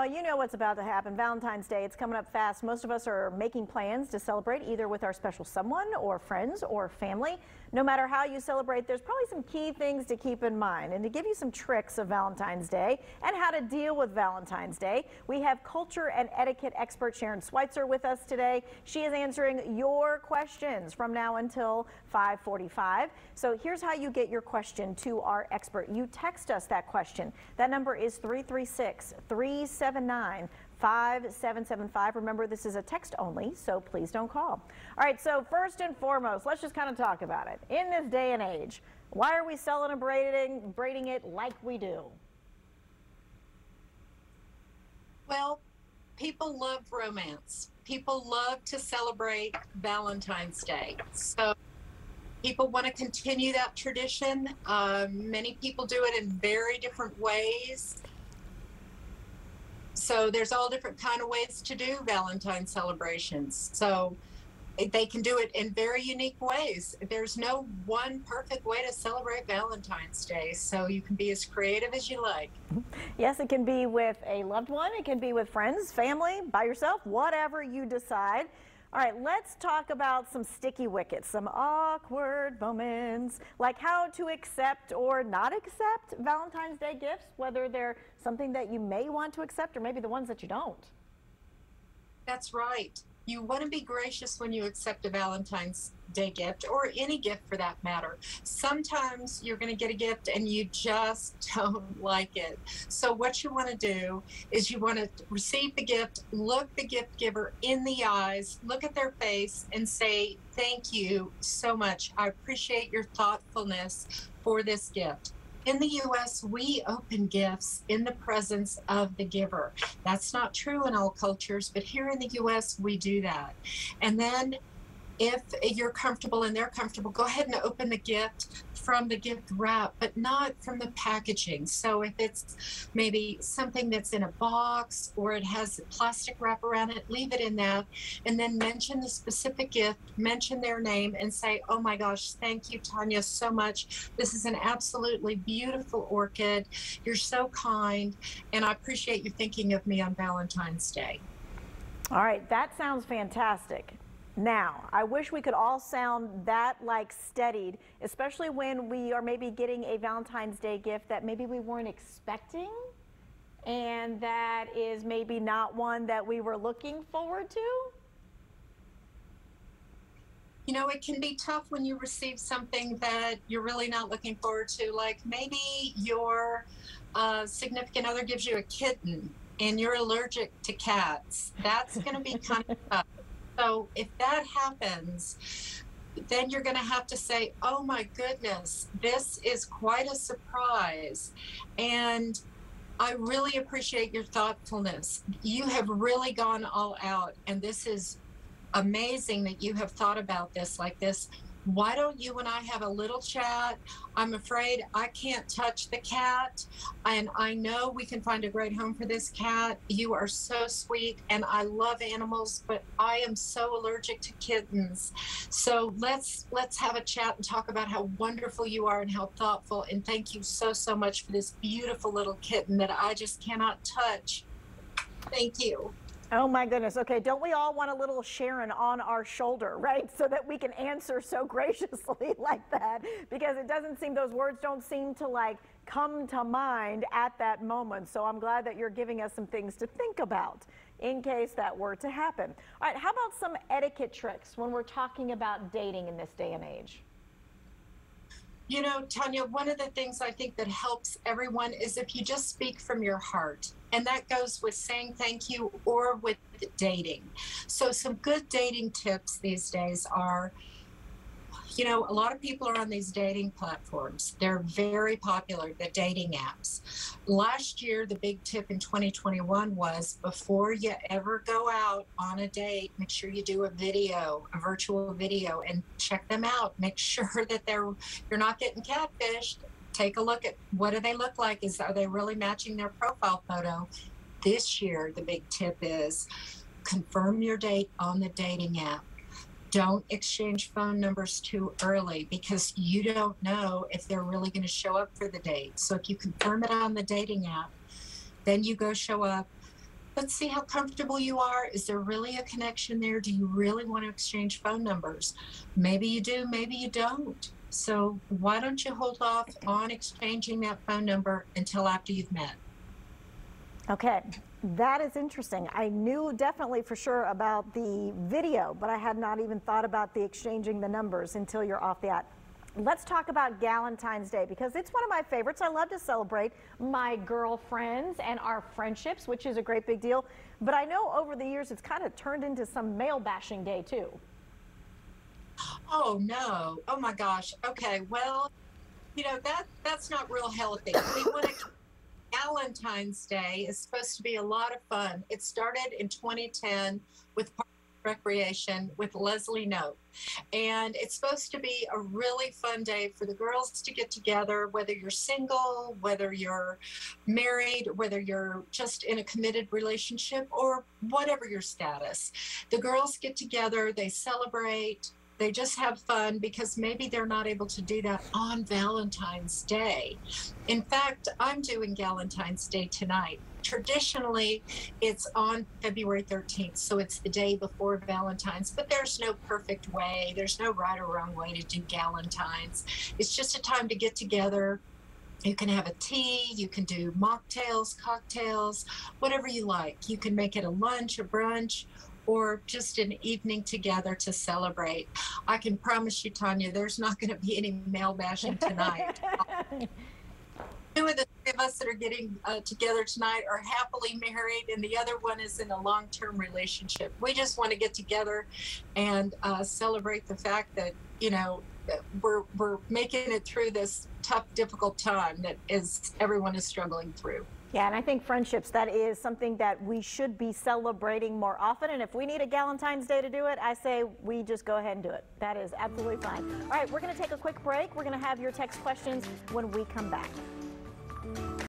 Oh, you know what's about to happen. Valentine's Day, it's coming up fast. Most of us are making plans to celebrate either with our special someone or friends or family. No matter how you celebrate, there's probably some key things to keep in mind. And to give you some tricks of Valentine's Day and how to deal with Valentine's Day, we have culture and etiquette expert Sharon Schweitzer with us today. She is answering your questions from now until 5:45. So here's how you get your question to our expert. You text us that question. That number is 336-379-5775. Remember, this is a text only, so please don't call. All right, so first and foremost, let's just kind of talk about it. In this day and age, why are we celebrating it like we do? Well, people love romance. People love to celebrate Valentine's Day. So people want to continue that tradition. Many people do it in very different ways. So there's all different kind of ways to do Valentine celebrations. So they can do it in very unique ways. There's no one perfect way to celebrate Valentine's Day, so you can be as creative as you like. Yes, it can be with a loved one, it can be with friends, family, by yourself, whatever you decide. All right, let's talk about some sticky wickets, some awkward moments, like how to accept or not accept Valentine's Day gifts, whether they're something that you may want to accept or maybe the ones that you don't. That's right. You want to be gracious when you accept a Valentine's Day gift, or any gift for that matter. Sometimes you're going to get a gift and you just don't like it. So what you want to do is you want to receive the gift, look the gift giver in the eyes, look at their face and say, thank you so much. I appreciate your thoughtfulness for this gift. In the U.S., we open gifts in the presence of the giver. That's not true in all cultures, but here in the U.S., we do that. And then if you're comfortable and they're comfortable, go ahead and open the gift from the gift wrap, but not from the packaging. So if it's maybe something that's in a box or it has a plastic wrap around it, leave it in that, and then mention the specific gift, mention their name, and say, oh my gosh, thank you, Tanya, so much. This is an absolutely beautiful orchid. You're so kind, and I appreciate you thinking of me on Valentine's Day. All right, that sounds fantastic. Now, I wish we could all sound that like steadied, especially when we are maybe getting a Valentine's Day gift that maybe we weren't expecting and that is maybe not one that we were looking forward to. You know, it can be tough when you receive something that you're really not looking forward to, like maybe your significant other gives you a kitten and you're allergic to cats. That's going to be kind of tough. So if that happens, then you're going to have to say, oh my goodness, this is quite a surprise. And I really appreciate your thoughtfulness. You have really gone all out. And this is amazing that you have thought about this like this. Why don't you and I have a little chat? I'm afraid I can't touch the cat, and I know we can find a great home for this cat. You are so sweet, and I love animals, but I am so allergic to kittens. So let's have a chat and talk about how wonderful you are and how thoughtful, and thank you so, so much for this beautiful little kitten that I just cannot touch. Thank you. Oh my goodness. Okay, don't we all want a little Sharon on our shoulder, right? So that we can answer so graciously like that, because it doesn't seem, those words don't seem to like come to mind at that moment. So I'm glad that you're giving us some things to think about in case that were to happen. All right, how about some etiquette tricks when we're talking about dating in this day and age? You know, Tanya, one of the things I think that helps everyone is if you just speak from your heart. And that goes with saying thank you or with dating. So some good dating tips these days are, you know, a lot of people are on these dating platforms. They're very popular, the dating apps. Last year, the big tip in 2021 was before you ever go out on a date, make sure you do a video, a virtual video, and check them out. Make sure that you're not getting catfished. Take a look at what do they look like? Are they really matching their profile photo? This year, the big tip is confirm your date on the dating app. Don't exchange phone numbers too early because you don't know if they're really going to show up for the date. So if you confirm it on the dating app, then you go show up, Let's see how comfortable you are. Is there really a connection there? Do you really want to exchange phone numbers? Maybe you do, maybe you don't. So why don't you hold off on exchanging that phone number until after you've met? Okay, that is interesting. I knew definitely for sure about the video, but I had not even thought about the exchanging the numbers until you're off the app. Let's talk about Valentine's Day because it's one of my favorites. I love to celebrate my girlfriends and our friendships, which is a great big deal. But I know over the years it's kind of turned into some male bashing day too. Oh no. Oh my gosh. Okay. Well, that's not real healthy. We want to Valentine's Day is supposed to be a lot of fun. It started in 2010 with Parks and Recreation with Leslie Knope. And it's supposed to be a really fun day for the girls to get together, whether you're single, whether you're married, whether you're just in a committed relationship, or whatever your status. The girls get together, they celebrate, they just have fun because maybe they're not able to do that on Valentine's Day. In fact, I'm doing Valentine's Day tonight. Traditionally, it's on February 13th, so it's the day before Valentine's, but there's no perfect way. There's no right or wrong way to do Valentine's. It's just a time to get together. You can have a tea, you can do mocktails, cocktails, whatever you like. You can make it a lunch, a brunch, or just an evening together to celebrate. I can promise you, Tanya, there's not going to be any male bashing tonight. Two of the three of us that are getting together tonight are happily married, and the other one is in a long-term relationship. We just want to get together and celebrate the fact that, we're making it through this tough, difficult time that everyone is struggling through. Yeah, and I think friendships, that is something that we should be celebrating more often. And if we need a Valentine's Day to do it, I say we just go ahead and do it. That is absolutely fine. All right, we're going to take a quick break. We're going to have your text questions when we come back.